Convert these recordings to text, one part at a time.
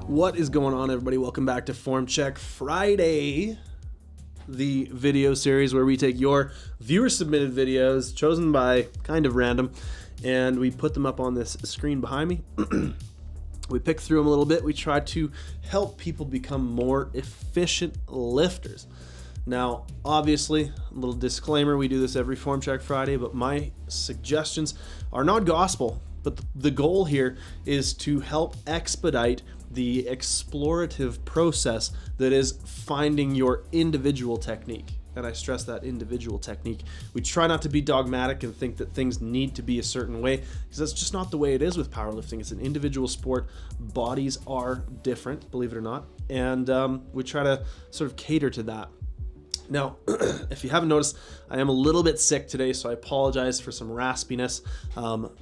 What is going on, everybody? Welcome back to Form Check Friday, the video series where we take your viewer submitted videos chosen by kind of random and we put them up on this screen behind me. We pick through them a little bit. We try to help people become more efficient lifters. Now, obviously, a little disclaimer, we do this every Form Check Friday, but my suggestions are not gospel, but the goal here is to help expedite the explorative process that is finding your individual technique. And I stress that individual technique. We try not to be dogmatic and think that things need to be a certain way, because that's just not the way it is with powerlifting. It's an individual sport. Bodies are different, believe it or not. And we try to sort of cater to that. Now, if you haven't noticed, I am a little bit sick today, so I apologize for some raspiness,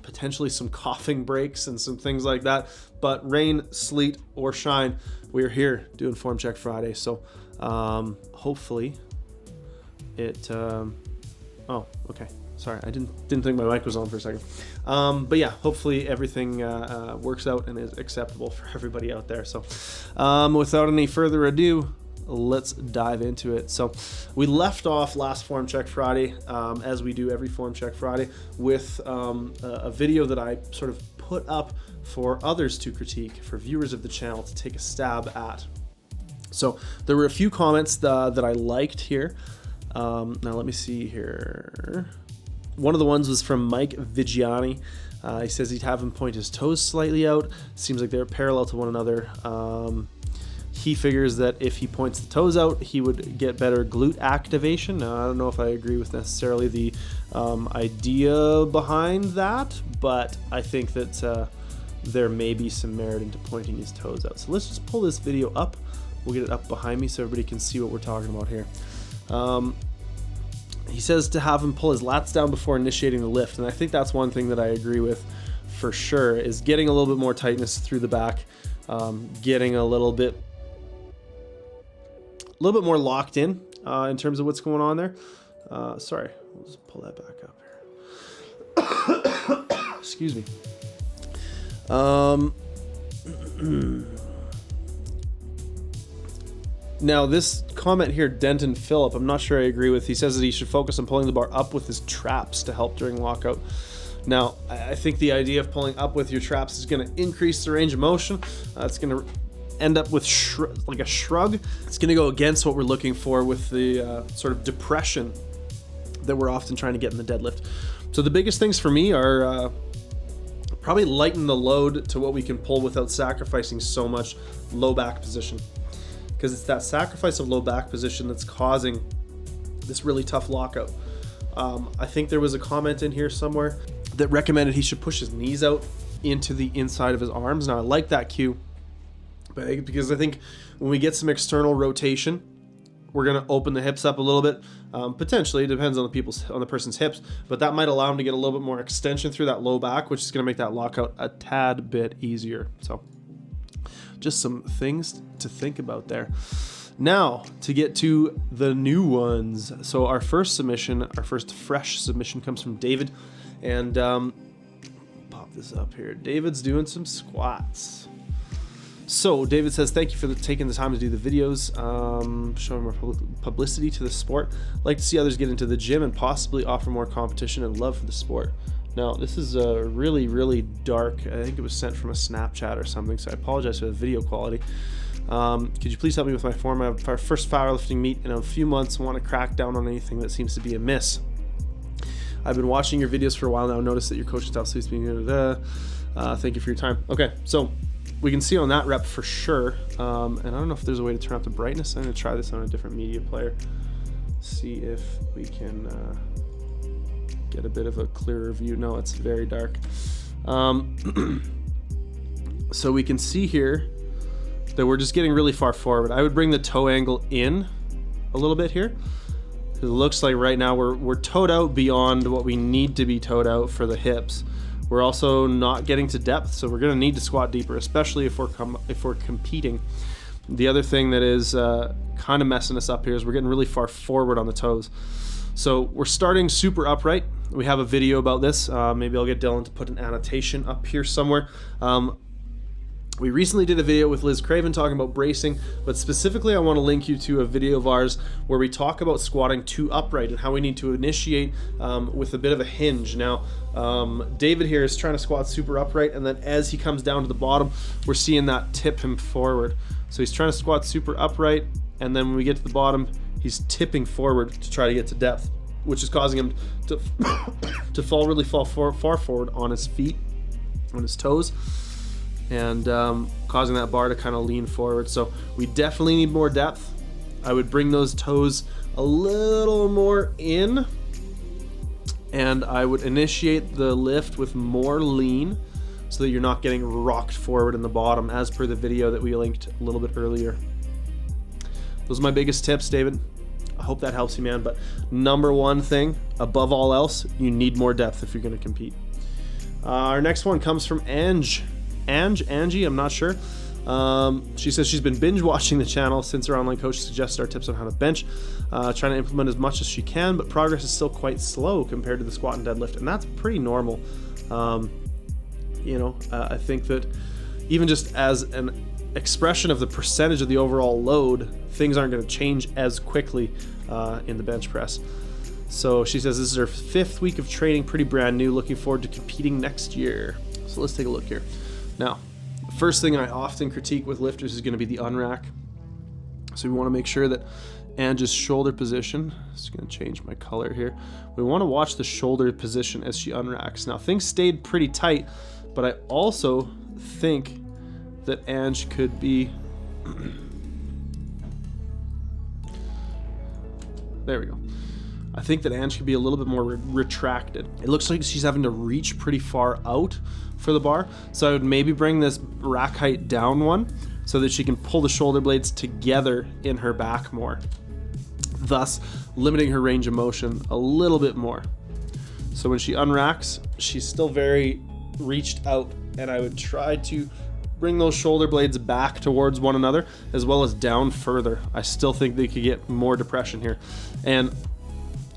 potentially some coughing breaks and some things like that. But rain, sleet, or shine, we are here doing Form Check Friday. So hopefully it... oh, okay. Sorry, I didn't think my mic was on for a second. But yeah, hopefully everything works out and is acceptable for everybody out there. So without any further ado, let's dive into it. So we left off last Form Check Friday, as we do every Form Check Friday, with a video that I sort of put up for others to critique, for viewers of the channel to take a stab at. So there were a few comments that I liked here. Now let me see here. One of the ones was from Mike Vigiani. He says he'd have him point his toes slightly out. Seems like they're parallel to one another. He figures that if he points the toes out, he would get better glute activation. Now, I don't know if I agree with necessarily the idea behind that, but I think that there may be some merit into pointing his toes out. So let's just pull this video up. We'll get it up behind me so everybody can see what we're talking about here. He says to have him pull his lats down before initiating the lift, and I think that's one thing that I agree with for sure, is getting a little bit more tightness through the back, getting a little bit more locked in terms of what's going on there. Sorry, we'll just pull that back up here. Excuse me. Now this comment here, Denton Phillip, I'm not sure I agree with. He says that he should focus on pulling the bar up with his traps to help during lockout. Now, I think the idea of pulling up with your traps is going to increase the range of motion. It's going to end up with like a shrug. It's going to go against what we're looking for with the sort of depression that we're often trying to get in the deadlift. So the biggest things for me are probably lighten the load to what we can pull without sacrificing so much low back position, because it's that sacrifice of low back position that's causing this really tough lockout. I think there was a comment in here somewhere that recommended he should push his knees out into the inside of his arms. Now I like that cue, because I think when we get some external rotation, we're going to open the hips up a little bit. Potentially, it depends on the person's hips, but that might allow him to get a little bit more extension through that low back, which is going to make that lockout a tad bit easier. So just some things to think about there. Now to get to the new ones. So our first fresh submission comes from David, and pop this up here. David's doing some squats. So David says, thank you for taking the time to do the videos, showing more publicity to the sport. I'd like to see others get into the gym and possibly offer more competition and love for the sport. Now, this is really, really dark. I think it was sent from a Snapchat or something, so I apologize for the video quality. Could you please help me with my form? I have our first powerlifting meet in a few months. I want to crack down on anything that seems to be amiss. I've been watching your videos for a while now. Noticed that your coaching style seems to be thank you for your time. Okay, so we can see on that rep for sure. And I don't know if there's a way to turn up the brightness. I'm going to try this on a different media player. See if we can get a bit of a clearer view. No, it's very dark. So we can see here that we're just getting really far forward. I would bring the toe angle in a little bit here. It looks like right now we're toed out beyond what we need to be toed out for the hips. We're also not getting to depth, so we're going to need to squat deeper, especially if we're competing. The other thing that is kind of messing us up here is we're getting really far forward on the toes. So we're starting super upright. We have a video about this. Maybe I'll get Dylan to put an annotation up here somewhere. We recently did a video with Liz Craven talking about bracing, but specifically I want to link you to a video of ours where we talk about squatting to upright and how we need to initiate with a bit of a hinge. Now, David here is trying to squat super upright, and then as he comes down to the bottom, we're seeing that tip him forward. So he's trying to squat super upright, and then when we get to the bottom, he's tipping forward to try to get to depth, which is causing him to, to fall far forward on his feet, on his toes, and causing that bar to kind of lean forward. So we definitely need more depth. I would bring those toes a little more in, and I would initiate the lift with more lean so that you're not getting rocked forward in the bottom, as per the video that we linked a little bit earlier. Those are my biggest tips, David. I hope that helps you, man. But number one thing, above all else, you need more depth if you're going to compete. Our next one comes from Angie, I'm not sure. She says she's been binge watching the channel since her online coach suggested our tips on how to bench, trying to implement as much as she can, but progress is still quite slow compared to the squat and deadlift, and that's pretty normal. I think that even just as an expression of the percentage of the overall load, things aren't going to change as quickly in the bench press. So she says this is her 5th week of training, pretty brand new, looking forward to competing next year. So let's take a look here. Now, the first thing I often critique with lifters is going to be the unrack. So we want to make sure that Angie's shoulder position, just going to change my color here. We want to watch the shoulder position as she unracks. Now, things stayed pretty tight, but I also think that Ange could be, there we go. I think that Ange could be a little bit more retracted. It looks like she's having to reach pretty far out for the bar. So I would maybe bring this rack height down one so that she can pull the shoulder blades together in her back more, thus limiting her range of motion a little bit more. So when she unracks, she's still very reached out, and I would try to bring those shoulder blades back towards one another as well as down further. I still think they could get more depression here. And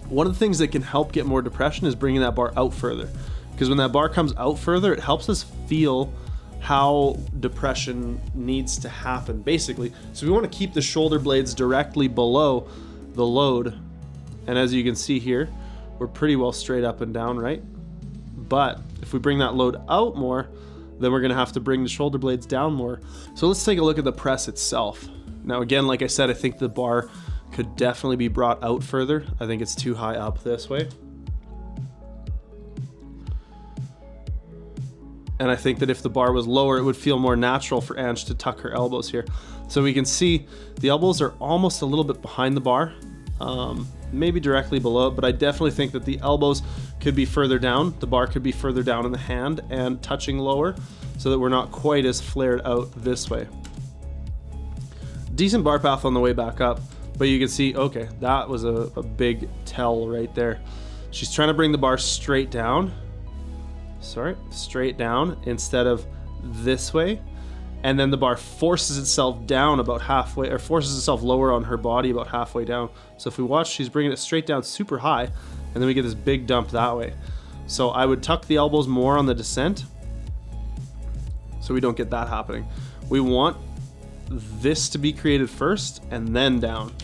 one of the things that can help get more depression is bringing that bar out further, because when that bar comes out further, it helps us feel how depression needs to happen, basically. So we want to keep the shoulder blades directly below the load, and as you can see here, we're pretty well straight up and down, right? But if we bring that load out more, then we're going to have to bring the shoulder blades down more. So let's take a look at the press itself. Now again, like I said, I think the bar could definitely be brought out further. I think it's too high up this way. And I think that if the bar was lower, it would feel more natural for Ange to tuck her elbows here. So we can see the elbows are almost a little bit behind the bar, maybe directly below it, but I definitely think that the elbows could be further down. The bar could be further down in the hand and touching lower so that we're not quite as flared out this way. Decent bar path on the way back up, but you can see, okay, that was a big tell right there. She's trying to bring the bar straight down. Straight down instead of this way, and then the bar forces itself down about halfway, or forces itself lower on her body about halfway down. So if we watch, she's bringing it straight down super high, and then we get this big dump that way. So I would tuck the elbows more on the descent so we don't get that happening. We want this to be created first and then down.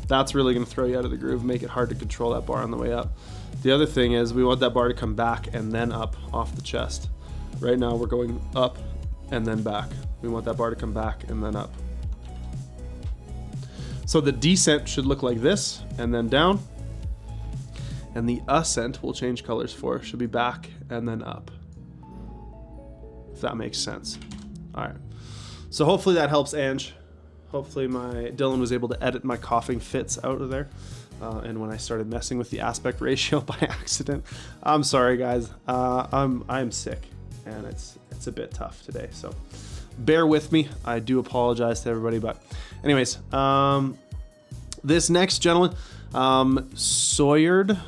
That's really going to throw you out of the groove, make it hard to control that bar on the way up. The other thing is we want that bar to come back and then up off the chest. Right now we're going up and then back. We want that bar to come back and then up. So the descent should look like this and then down. And the ascent, we'll change colors for, should be back and then up. If that makes sense. All right. So hopefully that helps Ange. Hopefully Dylan was able to edit my coughing fits out of there. And when I started messing with the aspect ratio by accident, I'm sorry guys. I'm sick and it's a bit tough today. So bear with me. I do apologize to everybody, but anyways, this next gentleman, Sjord.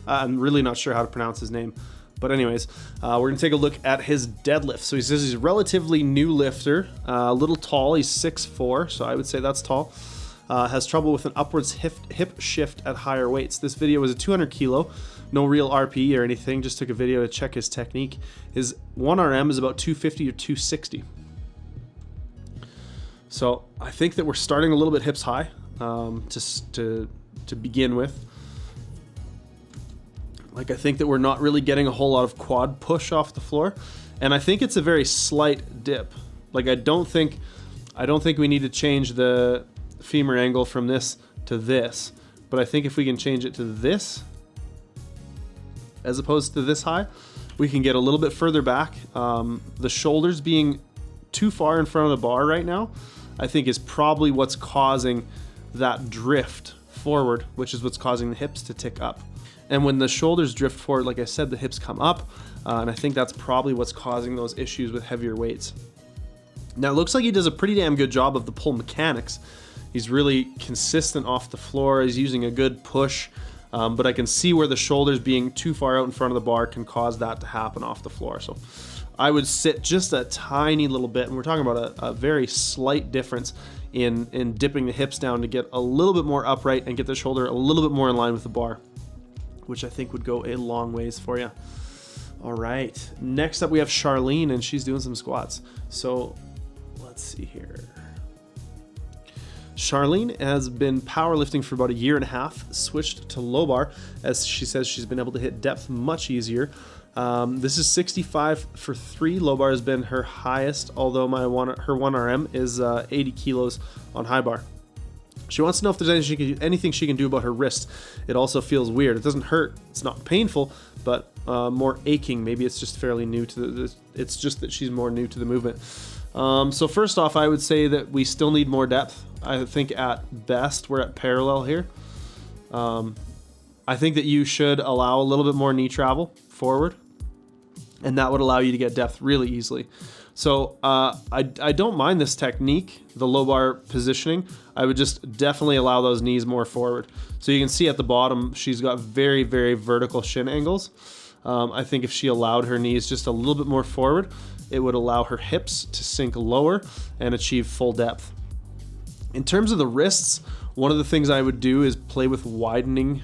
I'm really not sure how to pronounce his name. But anyways, we're going to take a look at his deadlift. So he says he's a relatively new lifter, a little tall. He's 6'4", so I would say that's tall. has trouble with an upwards hip shift at higher weights. This video was a 200 kilo, no real RPE or anything, just took a video to check his technique. His 1RM is about 250 or 260. So I think that we're starting a little bit hips high to begin with. Like, I think that we're not really getting a whole lot of quad push off the floor, and I think it's a very slight dip. Like, I don't think we need to change the femur angle from this to this, but I think if we can change it to this as opposed to this high, we can get a little bit further back. The shoulders being too far in front of the bar right now, I think, is probably what's causing that drift forward, which is what's causing the hips to tick up. And when the shoulders drift forward, like I said, the hips come up, and I think that's probably what's causing those issues with heavier weights. Now, it looks like he does a pretty damn good job of the pull mechanics. He's really consistent off the floor. He's using a good push, but I can see where the shoulders being too far out in front of the bar can cause that to happen off the floor. So I would sit just a tiny little bit, and we're talking about a very slight difference in dipping the hips down to get a little bit more upright and get the shoulder a little bit more in line with the bar, which I think would go a long ways for you. All right, next up we have Charlene, and she's doing some squats. So let's see here. Charlene has been powerlifting for about a year and a half, switched to low bar, as she says she's been able to hit depth much easier. This is 65 for 3. Low bar has been her highest, although her 1RM is 80 kilos on high bar. She wants to know if there's anything she can do about her wrist. It also feels weird. It doesn't hurt. It's not painful, but more aching. Maybe it's just fairly new to it's just that she's more new to the movement. So first off, I would say that we still need more depth. I think at best we're at parallel here. I think that you should allow a little bit more knee travel forward, and that would allow you to get depth really easily. So I don't mind this technique, the low bar positioning. I would just definitely allow those knees more forward. So you can see at the bottom, she's got very, very vertical shin angles. I think if she allowed her knees just a little bit more forward, it would allow her hips to sink lower and achieve full depth. In terms of the wrists, one of the things I would do is play with widening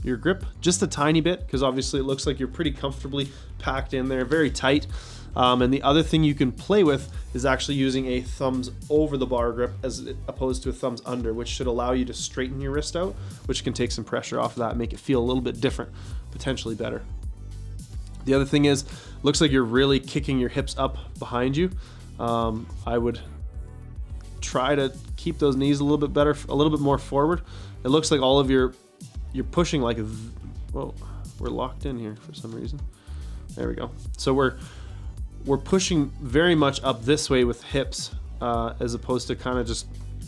your grip just a tiny bit, because obviously it looks like you're pretty comfortably packed in there, very tight. And the other thing you can play with is actually using a thumbs over the bar grip as opposed to a thumbs under, which should allow you to straighten your wrist out, which can take some pressure off of that and make it feel a little bit different, potentially better. The other thing is, looks like you're really kicking your hips up behind you. I would try to keep those knees a little bit better, a little bit more forward. It looks like all of you're pushing like, whoa, we're locked in here for some reason. There we go. So we're pushing very much up this way with hips, as opposed to kind of just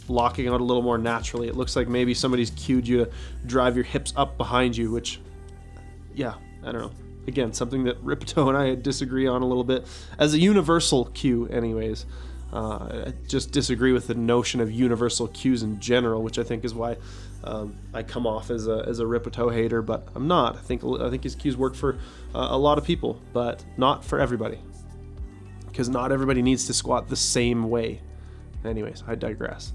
locking out a little more naturally. It looks like maybe somebody's cued you to drive your hips up behind you, which, yeah, I don't know. Again, something that Ripto and I disagree on a little bit as a universal cue anyways. I just disagree with the notion of universal cues in general, which I think is why I come off as a Ripto hater, but I'm not. I think his cues work for a lot of people, but not for everybody, because not everybody needs to squat the same way. Anyways, I digress.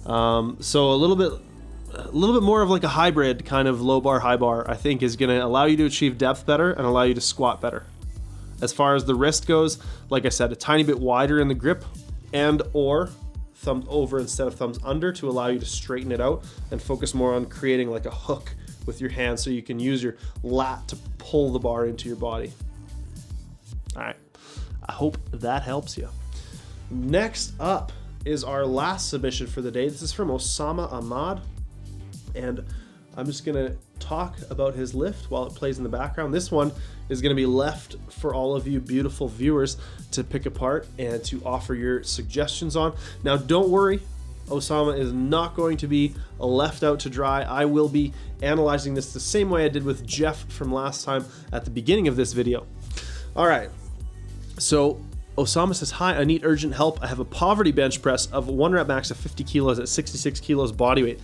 So a little bit more of like a hybrid kind of low bar, high bar, I think is going to allow you to achieve depth better and allow you to squat better. As far as the wrist goes, like I said, a tiny bit wider in the grip and or thumbs over instead of thumbs under to allow you to straighten it out and focus more on creating like a hook with your hand so you can use your lat to pull the bar into your body. All right, I hope that helps you. Next up is our last submission for the day. This is from Osama Ahmad, and I'm just gonna talk about his lift while it plays in the background. This one is gonna be left for all of you beautiful viewers to pick apart and to offer your suggestions on. Now, don't worry, Osama is not going to be left out to dry. I will be analyzing this the same way I did with Jeff from last time at the beginning of this video. All right, so Osama says, hi, I need urgent help. I have a poverty bench press of 1 rep max of 50 kilos at 66 kilos body weight.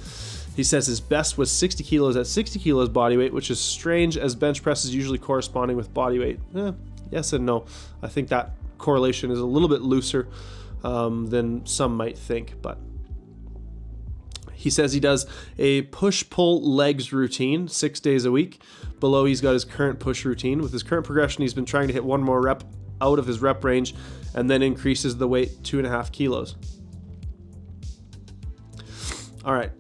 He says his best was 60 kilos at 60 kilos body weight, which is strange as bench press is usually corresponding with body weight. Yes and no. I think that correlation is a little bit looser than some might think, but He says he does a push-pull legs routine 6 days a week. Below, he's got his current push routine. With his current progression, he's been trying to hit one more rep out of his rep range and then increases the weight 2.5 kilos. All right.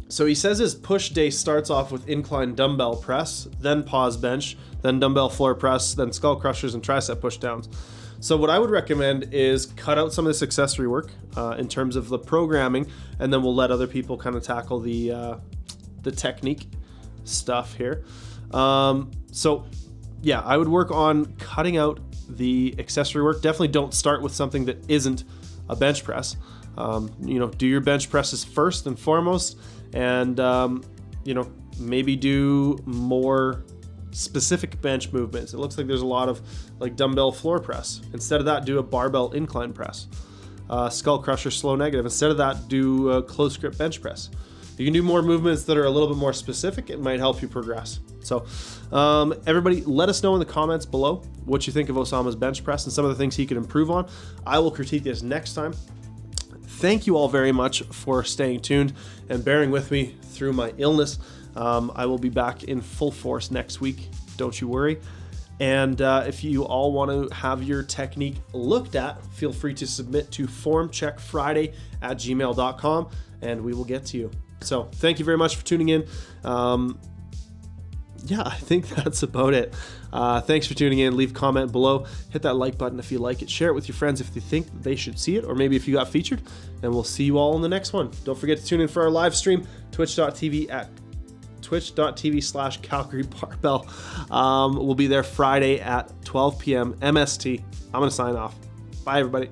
So he says his push day starts off with incline dumbbell press, then pause bench, then dumbbell floor press, then skull crushers and tricep push downs. So what I would recommend is cut out some of this accessory work in terms of the programming, and then we'll let other people kind of tackle the technique stuff here. So yeah, I would work on cutting out the accessory work. Definitely don't start with something that isn't a bench press. Do your bench presses first and foremost, and maybe do more specific bench movements. It looks like there's a lot of like dumbbell floor press. Instead of that, do a barbell incline press. Skull crusher slow negative. Instead of that, do a close grip bench press. You can do more movements that are a little bit more specific. It might help you progress. So everybody, let us know in the comments below what you think of Osama's bench press and some of the things he could improve on. I will critique this next time. Thank you all very much for staying tuned and bearing with me through my illness. I will be back in full force next week. Don't you worry. And if you all want to have your technique looked at, feel free to submit to FORMCHECKFRIDAY@gmail.com and we will get to you. So thank you very much for tuning in. I think that's about it. Thanks for tuning in. Leave a comment below. Hit that like button if you like it. Share it with your friends if you think they should see it, or maybe if you got featured. And we'll see you all in the next one. Don't forget to tune in for our live stream, twitch.tv/Calgary Barbell. We'll be there Friday at 12 p.m. MST. I'm going to sign off. Bye, everybody.